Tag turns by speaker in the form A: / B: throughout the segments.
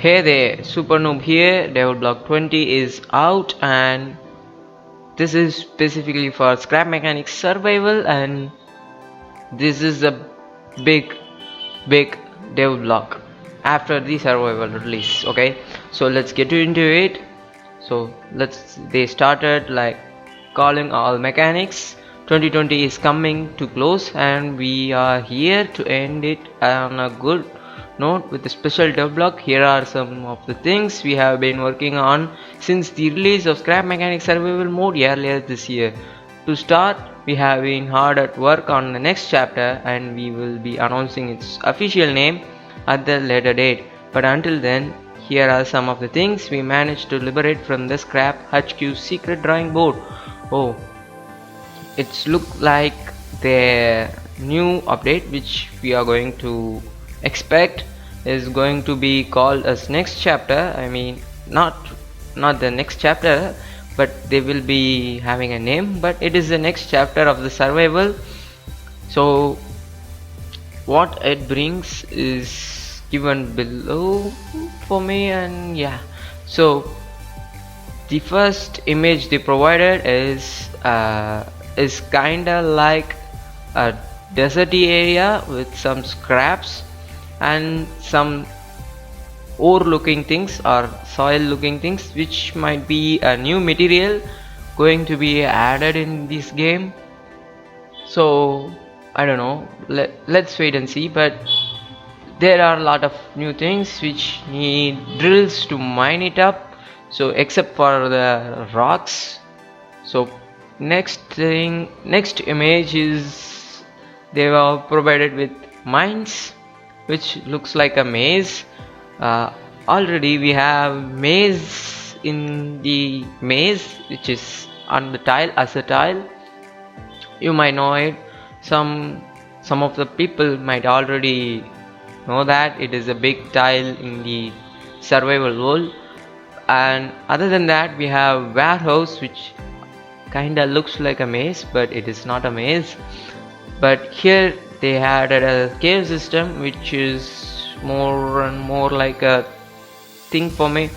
A: Hey there, Super Noob here. Devblog 20 is out, and this is specifically for Scrapmechanic survival, and this is a big devblog after the survival release. Okay, so let's get into it. So they started like calling all mechanics. 2020 is coming to close, and we are here to end it on a good note with a special devblog. Here are some of the things we have been working on since the release of Scrapmechanic survival mode earlier this year. To start, we have been hard at work on the next chapter, and we will be announcing its official name at the later date. But until then, here are some of the things we managed to liberate from the Scrap HQ secret drawing board. Oh, it's look like the new update which we are going to expect is going to be called as next chapter. I mean, not the next chapter, but they will be having a name, but it is the next chapter of the survival. So what it brings is given below for me, and yeah, so the first image they provided is kinda like a deserty area with some scraps and some ore looking things or soil looking things, which might be a new material going to be added in this game. So I don't know, let's wait and see. But there are a lot of new things which need drills to mine it up, so except for the rocks. So next image is they were provided with mines, which looks like a maze. Already we have maze in the maze, which is on the tile as a tile. You might know it. Some of the people might already know that it is a big tile in the survival world. And other than that, we have warehouse, which kinda looks like a maze, but it is not a maze. But here they added a cave system, which is more and more like a thing for me.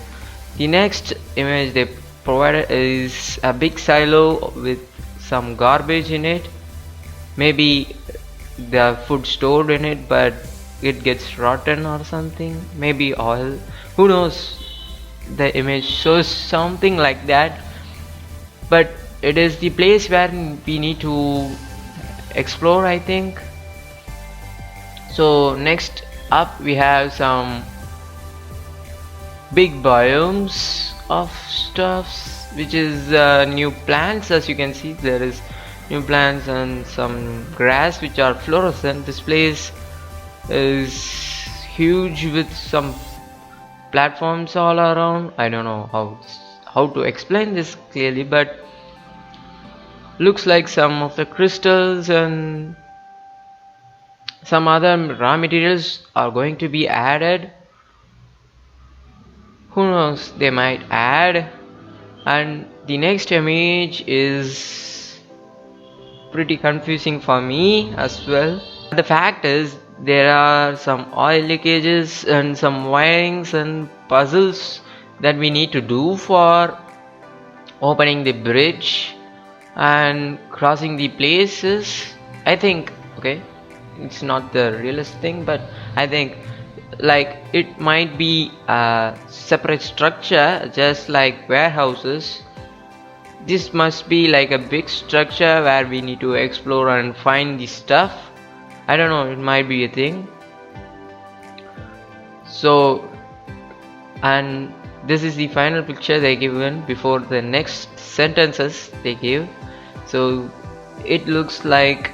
A: The next image they provided is a big silo with some garbage in it. Maybe the food stored in it, but it gets rotten or something. Maybe oil, who knows. The image shows something like that, but it is the place where we need to explore, I think. So next up we have some big biomes of stuffs, which is new plants. As you can see, there is new plants and some grass which are fluorescent. This place is huge with some platforms all around. I don't know how to explain this clearly, but looks like some of the crystals and some other raw materials are going to be added. Who knows, they might add. And the next image is pretty confusing for me as well. The fact is, there are some oil leakages and some wirings and puzzles that we need to do for opening the bridge and crossing the places. I think, okay, it's not the realest thing, but I think like it might be a separate structure, just like warehouses. This must be like a big structure where we need to explore and find the stuff. I don't know, it might be a thing. So, and this is the final picture they given before the next sentences they give. So it looks like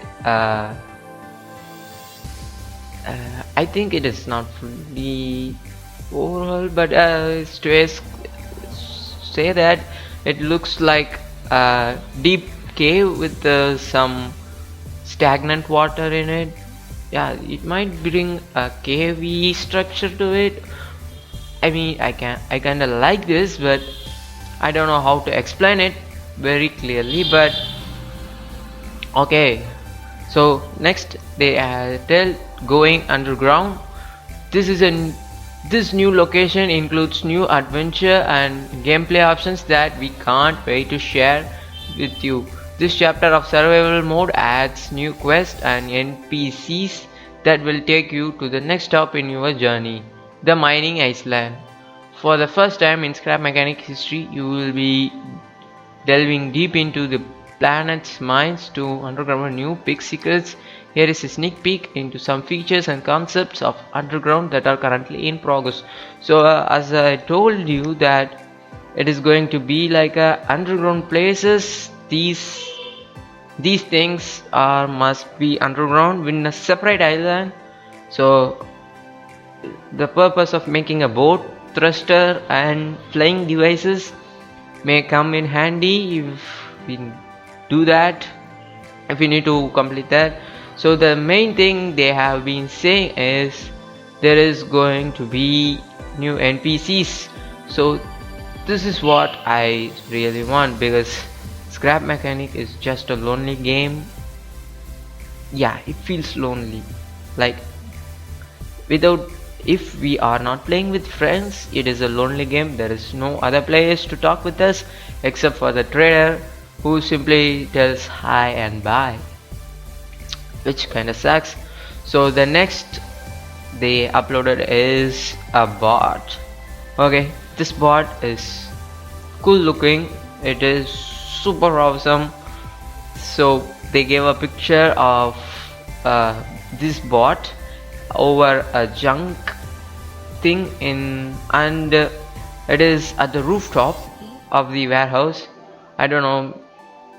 A: I think it is not fully overall, but to say that it looks like a deep cave with some stagnant water in it. Yeah, it might bring a cavey structure to it. I mean, I kinda like this, but I don't know how to explain it very clearly. But okay, so next they tell going underground. This is a This new location includes new adventure and gameplay options that we can't wait to share with you. This chapter of survival mode adds new quests and NPCs that will take you to the next stop in your journey, the mining island. For the first time in Scrapmechanic history, you will be delving deep into the planet's mines to uncover new big secrets. Here is a sneak peek into some features and concepts of underground that are currently in progress. So as I told you that it is going to be like a underground places, these things are must be underground in a separate island. So the purpose of making a boat, thruster and flying devices may come in handy if we do that, if we need to complete that. So the main thing they have been saying is there is going to be new NPCs. So this is what I really want, because Scrapmechanic is just a lonely game. Yeah, it feels lonely, like without, if we are not playing with friends, it is a lonely game. There is no other players to talk with us except for the trader, who simply tells hi and bye, which kinda sucks. So the next they uploaded is a bot. Okay, this bot is cool looking, it is super awesome. So they gave a picture of this bot over a junk thing in, and it is at the rooftop of the warehouse. I don't know,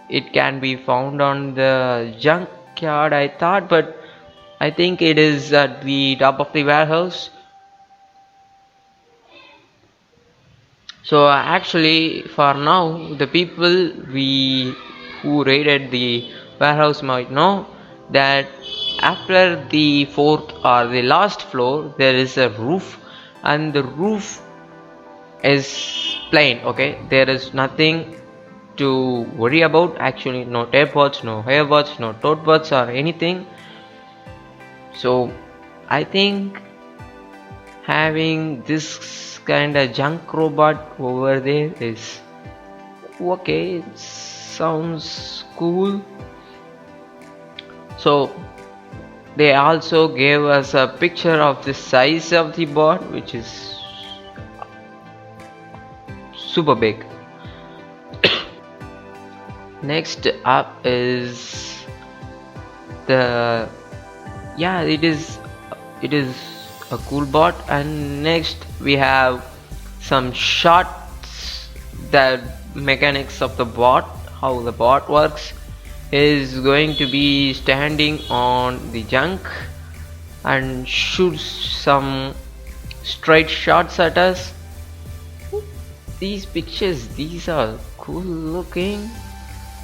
A: it can be found on the junkyard I thought, but I think it is at the top of the warehouse. So actually for now, the people who raided the warehouse might know that after the fourth or the last floor there is a roof, and the roof is plain. Okay, there is nothing to worry about. Actually, no tape bots, no hair bots, no tote bots or anything. So I think having this kind of junk robot over there is okay, it sounds cool. So they also gave us a picture of the size of the bot, which is super big. Next up is the, yeah, it is a cool bot. And next we have some shots, the mechanics of the bot, how the bot works. Is going to be standing on the junk and shoots some straight shots at us. These pictures, these are cool looking,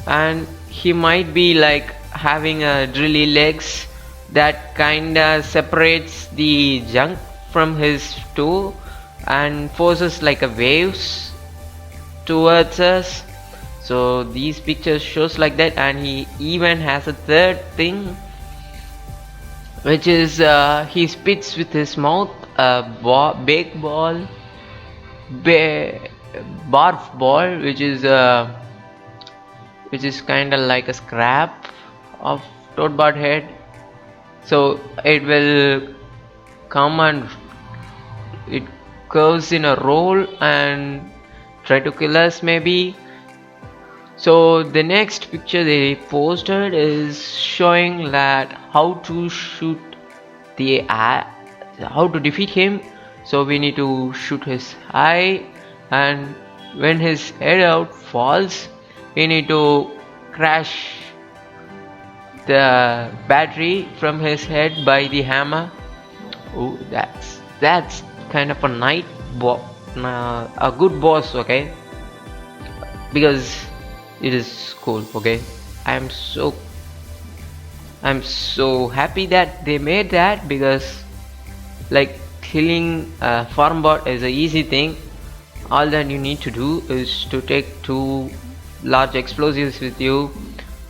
A: and he might be like having a drilly legs that kinda separates the junk from his toe and forces like a waves towards us. So these pictures shows like that, and he even has a third thing, which is he spits with his mouth a big ball, barf ball, which is kind of like a scrap of toadbot head. So it will come and it goes in a roll and try to kill us maybe. So the next picture they posted is showing that how to shoot the how to defeat him. So we need to shoot his eye, and when his head out falls, we need to crash the battery from his head by the hammer. Oh, that's kind of a good boss, okay? Because it is cool. Okay, I'm so happy that they made that, because like killing a farm bot is a easy thing. All that you need to do is to take 2 large explosives with you,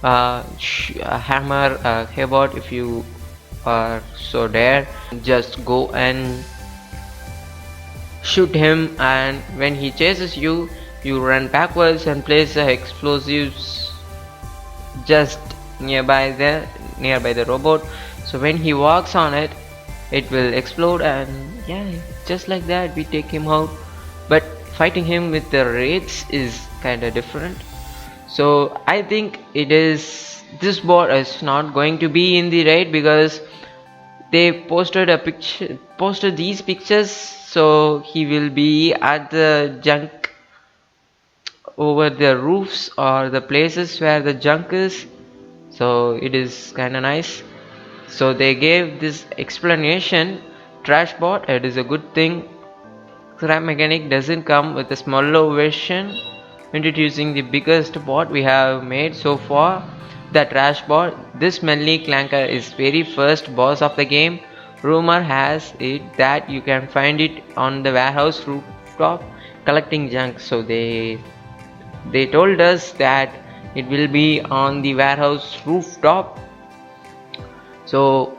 A: a hammer, a haybot if you are so dare. Just go and shoot him, and when he chases you, you run backwards and place the explosives just nearby the robot. So when he walks on it, it will explode, and yeah, just like that we take him out. But fighting him with the raids is kinda different. So I think this bot is not going to be in the raid, because they posted these pictures. So he will be at the junk, over the roofs or the places where the junk is. So it is kinda nice. So they gave this explanation. Trashbot, it is a good thing. Scrapmechanic doesn't come with a smaller version, introducing the biggest bot we have made so far, the Trashbot. This smelly clanker is very first boss of the game. Rumor has it that you can find it on the warehouse rooftop collecting junk. So they told us that it will be on the warehouse rooftop. So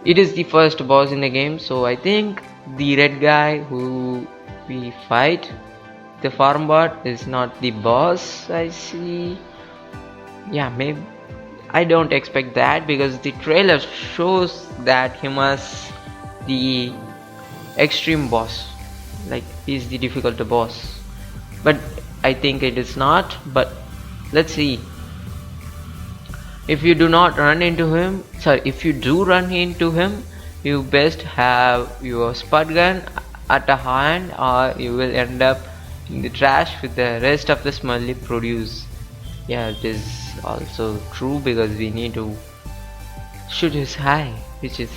A: it is the first boss in the game. So I think the red guy who we fight, the farm bot, is not the boss. I see. Yeah, maybe I don't expect that, because the trailer shows that he was the extreme boss, like he's the difficult boss. But I think it is not. But let's see. If you do run into him, you best have your spud gun at a hand, or you will end up in the trash with the rest of the smelly produce. Yeah, it is also true, because we need to shoot his eye, which is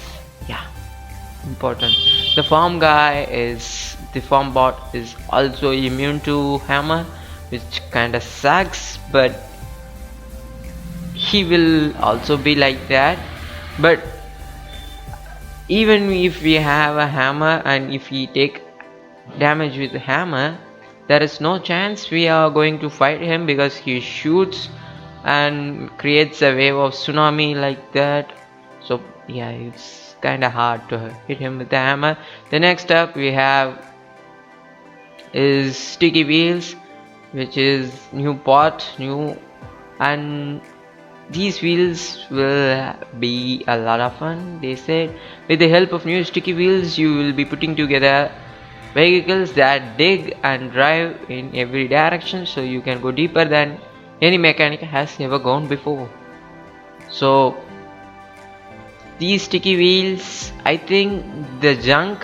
A: important. The farm bot is also immune to hammer, which kinda sucks, but he will also be like that. But even if we have a hammer, and if we take damage with the hammer, there is no chance we are going to fight him, because he shoots and creates a wave of tsunami like that. So yeah, it's kinda hard to hit him with the hammer. The next up we have is sticky wheels, which is new, and these wheels will be a lot of fun. They said with the help of new sticky wheels, you will be putting together vehicles that dig and drive in every direction, so you can go deeper than any mechanic has ever gone before. So these sticky wheels, I think the junk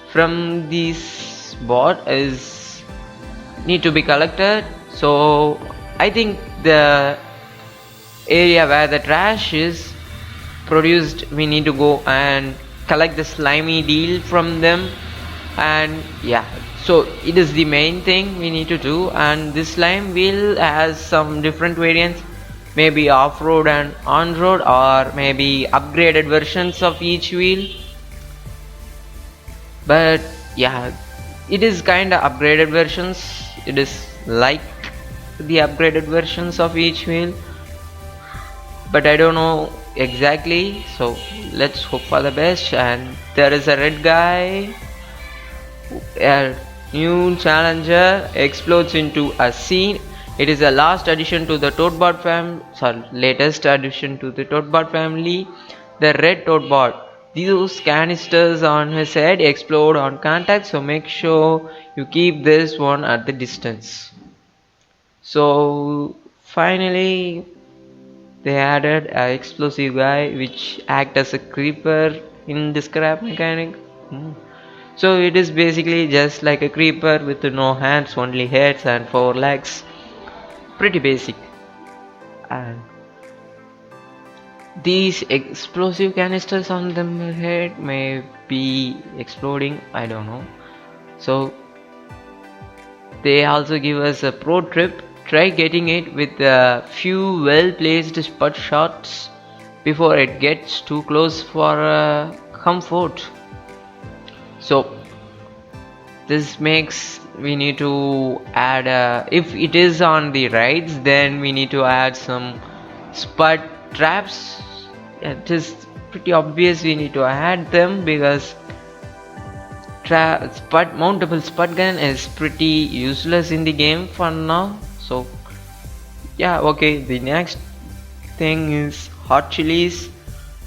A: from this bot is need to be collected. So I think the area where the trash is produced, we need to go and collect the slimy deal from them. And yeah, so it is the main thing we need to do. And this slime wheel has some different variants, maybe off-road and on-road, or maybe upgraded versions of each wheel. But yeah, it is kinda upgraded versions. It is like the upgraded versions of each wheel, but I don't know exactly. So let's hope for the best. And there is a red guy. A new challenger explodes into a scene. It is the latest addition to the Toadbot family, the red Toadbot. These canisters on his head explode on contact, so make sure you keep this one at the distance. So finally they added an explosive guy which acts as a creeper in the Scrapmechanic. So it is basically just like a creeper with no hands, only heads and 4 legs. Pretty basic. And these explosive canisters on the head may be exploding, I don't know. So they also give us a pro tip: try getting it with a few well placed spot shots before it gets too close for comfort. So this makes we need to add if it is on the rides, then we need to add some spud traps. It is pretty obvious we need to add them, because mountable spud gun is pretty useless in the game for now. So yeah, okay, the next thing is hot chilies.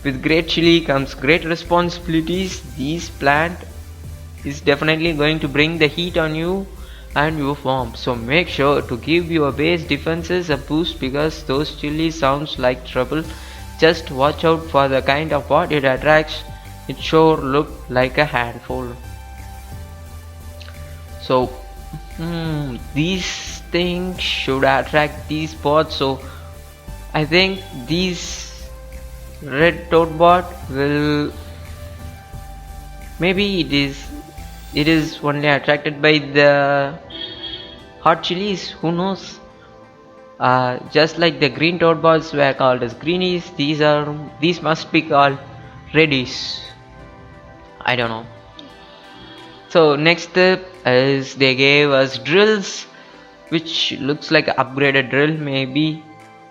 A: With great chili comes great responsibilities. This plant is definitely going to bring the heat on you and your farm, so make sure to give your base defenses a boost, because those chilies sounds like trouble. Just watch out for the kind of bot it attracts. It sure looked like a handful. So these things should attract these bots, so I think these red toad bot will, maybe it is only attracted by the hot chilies, who knows. Just like the green toad bots were called as greenies, these must be called reddies. I don't know. So next step is they gave us drills, which looks like an upgraded drill, maybe,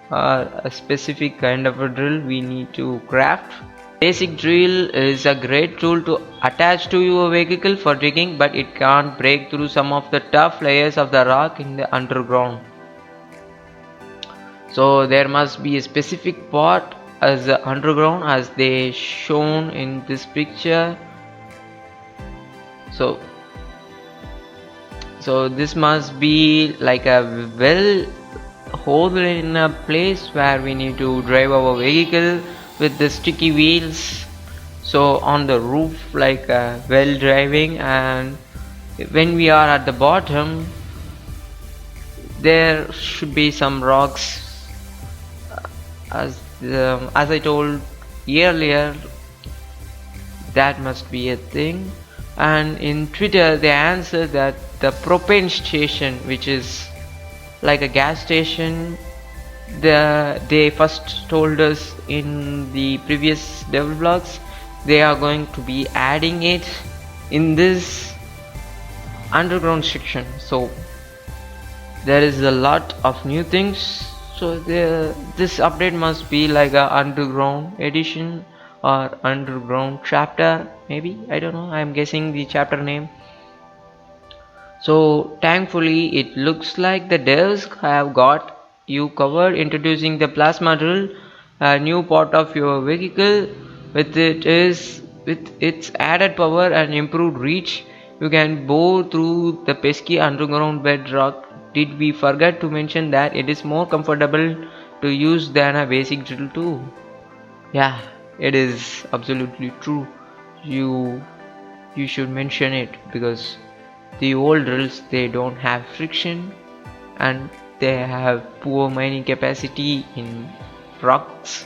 A: or a specific kind of a drill we need to craft. Basic drill is a great tool to attach to your vehicle for digging, but it can't break through some of the tough layers of the rock in the underground. So there must be a specific part as the underground, as they shown in this picture. So this must be like a well hole in a place where we need to drive our vehicle with the sticky wheels, so on the roof, like well driving. And when we are at the bottom, there should be some rocks, as I told earlier, that must be a thing. And in Twitter they answered that the propane station, which is like a gas station, they first told us in the previous devblogs, they are going to be adding it in this underground section. So there is a lot of new things. So this update must be like a underground edition or underground chapter, maybe, I don't know, I'm guessing the chapter name. So thankfully it looks like the devs have got you covered, introducing the plasmadrill, a new part of your vehicle. With its added power and improved reach, you can bore through the pesky underground bedrock. Did we forget to mention that it is more comfortable to use than a basic drill too? Yeah, it is absolutely true. You should mention it, because the old drills, they don't have friction and they have poor mining capacity in rocks.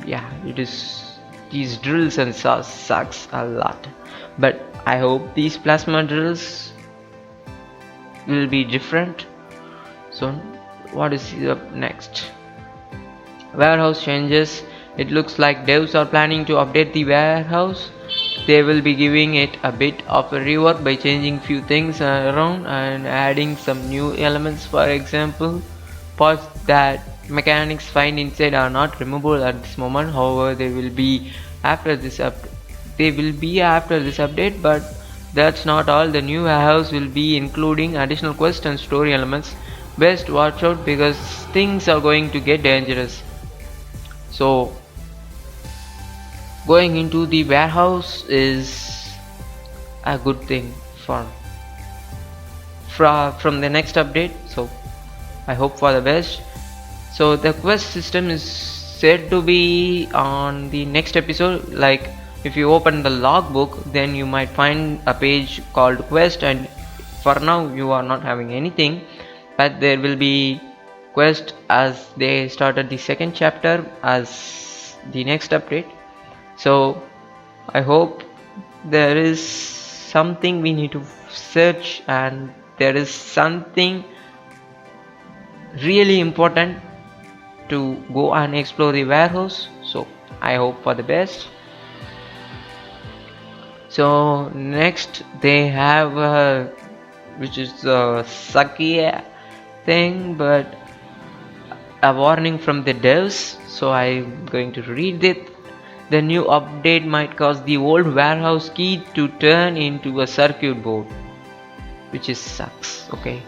A: Yeah, these drills and saws sucks a lot, but I hope these plasma drills will be different. So what is up next? Warehouse changes. It looks like devs are planning to update the warehouse. They will be giving it a bit of a rework by changing few things around and adding some new elements. For example, parts that mechanics find inside are not removable at this moment. However, they will be after this update. But that's not all. The new warehouse will be including additional quest and story elements. Best watch out, because things are going to get dangerous. So going into the warehouse is a good thing from the next update, so I hope for the best. So the quest system is said to be on the next episode. Like if you open the logbook, then you might find a page called quest, and for now you are not having anything, but there will be quest as they started the second chapter as the next update. So I hope there is something we need to search, and there is something really important to go and explore the warehouse. So I hope for the best. So next they have which is the sucky thing, but a warning from the devs, so I'm going to read it. The new update might cause the old warehouse key to turn into a circuit board, which is sucks. Okay,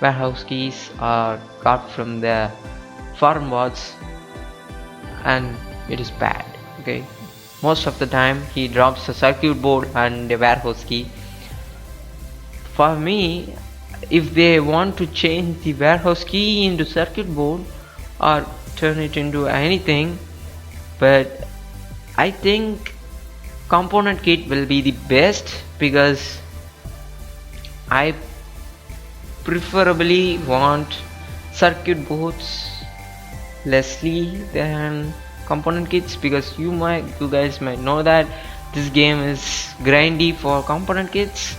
A: warehouse keys are got from the farm bots and it is bad. Okay, most of the time he drops a circuit board and a warehouse key. For me, if they want to change the warehouse key into circuit board or turn it into anything, but I think component kit will be the best because I preferably want circuit boards lessly than component kits, because you guys might know that this game is grindy for component kits.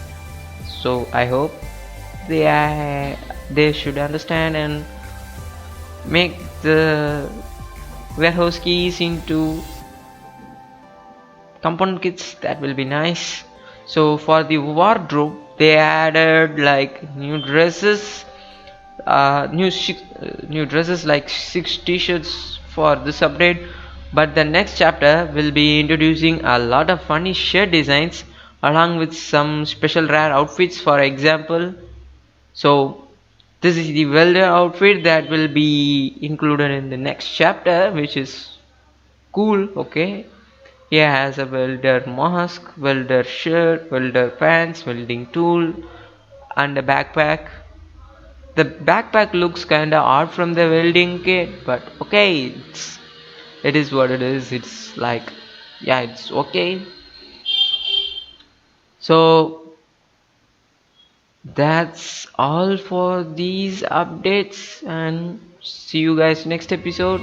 A: So I hope they should understand and make the warehouse keys into component kits. That will be nice. So for the wardrobe, they added like new dresses, new dresses like 6 t-shirts for this update. But the next chapter will be introducing a lot of funny shirt designs along with some special rare outfits, for example. So this is the welder outfit that will be included in the next chapter, which is cool. Okay, he has a welder mask, welder shirt, welder pants, welding tool, and a backpack. The backpack looks kinda odd from the welding kit, but okay, it is what it is. It's like, yeah, it's okay. So that's all for these updates, and see you guys next episode.